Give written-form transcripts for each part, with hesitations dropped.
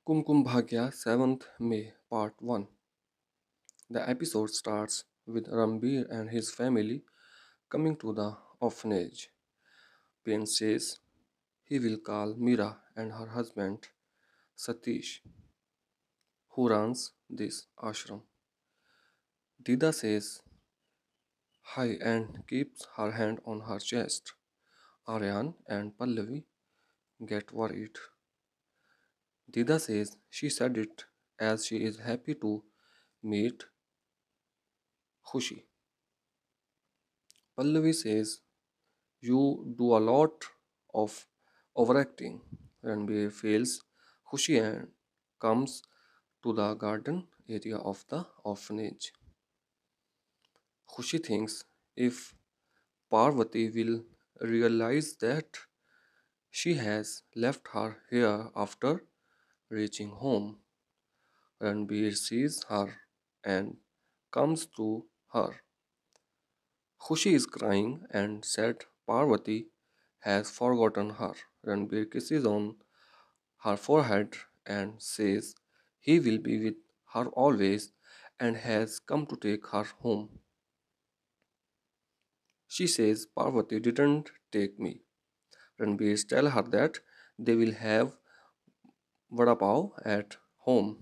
Kumkum Bhagya 7th May Part 1. The episode starts with Rambir and his family coming to the orphanage. Pen says he will call Mira and her husband Satish, who runs this ashram. Dida says hi and keeps her hand on her chest. Aryan and Pallavi get worried. Dida says she said it as she is happy to meet Khushi. Pallavi says you do a lot of overacting. Ranbir feels Khushi and comes to the garden area of the orphanage. Khushi thinks if Parvati will realize that she has left her here after reaching home, Ranbir sees her and comes to her. Khushi is crying and said Parvati has forgotten her. Ranbir kisses on her forehead and says he will be with her always and has come to take her home. She says Parvati didn't take me. Ranbir tells her that they will have vada pav at home.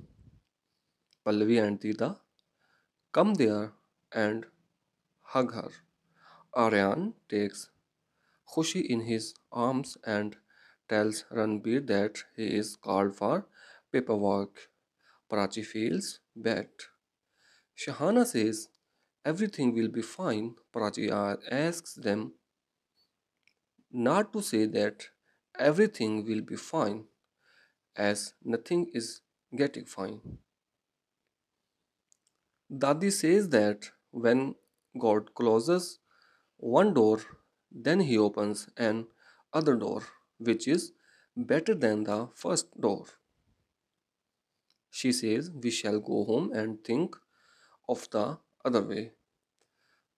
Pallavi and Dida come there and hug her. Aryan takes Khushi in his arms and tells Ranbir that he is called for paperwork. Prachi feels bad. Shahana says everything will be fine. Prachi asks them not to say that everything will be fine as nothing is getting fine. Dadi says that when God closes one door, then he opens an other door, which is better than the first door. She says we shall go home and think of the other way.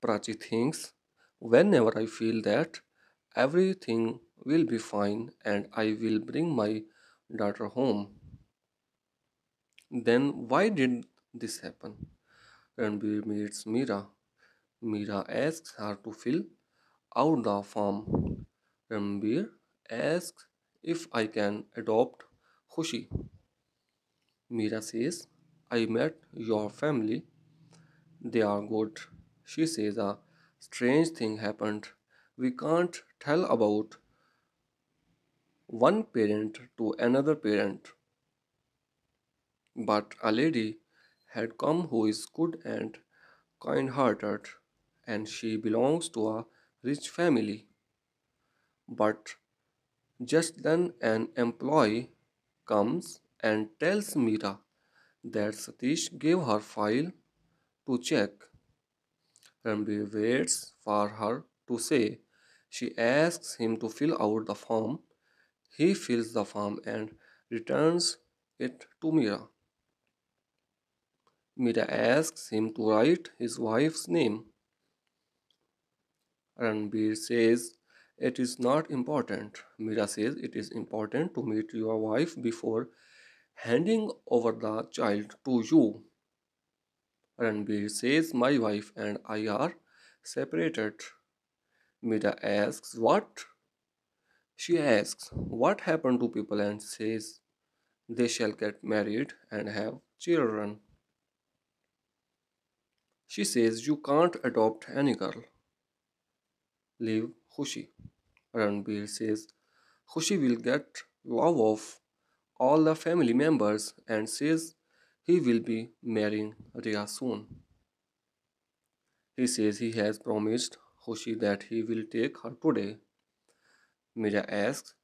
Prachi thinks whenever I feel that everything will be fine and I will bring my daughter home, then why did this happen? Ranbir meets Mira. Mira asks her to fill out the form. Ranbir asks if I can adopt Khushi. Mira says, I met your family. They are good. She says a strange thing happened. We can't tell about one parent to another parent. But a lady had come who is good and kind hearted, and she belongs to a rich family. But just then an employee comes and tells Mira that Satish gave her file to check. Ranbir waits for her to say. She asks him to fill out the form. He fills the form and returns it to Mira. Mira asks him to write his wife's name. Ranbir says it is not important. Mira says it is important to meet your wife before handing over the child to you. Ranbir says my wife and I are separated. Mira asks what? She asks what happened to people and says they shall get married and have children. She says you can't adopt any girl. Leave Khushi. Ranbir says Khushi will get love of all the family members and says he will be marrying Ria soon. He says he has promised Khushi that he will take her today. Mira asks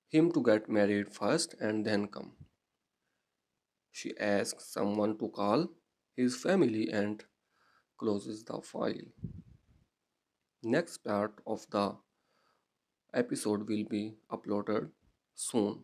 him to get married first and then come. She asks someone to call his family and closes the file. Next part of the episode will be uploaded soon.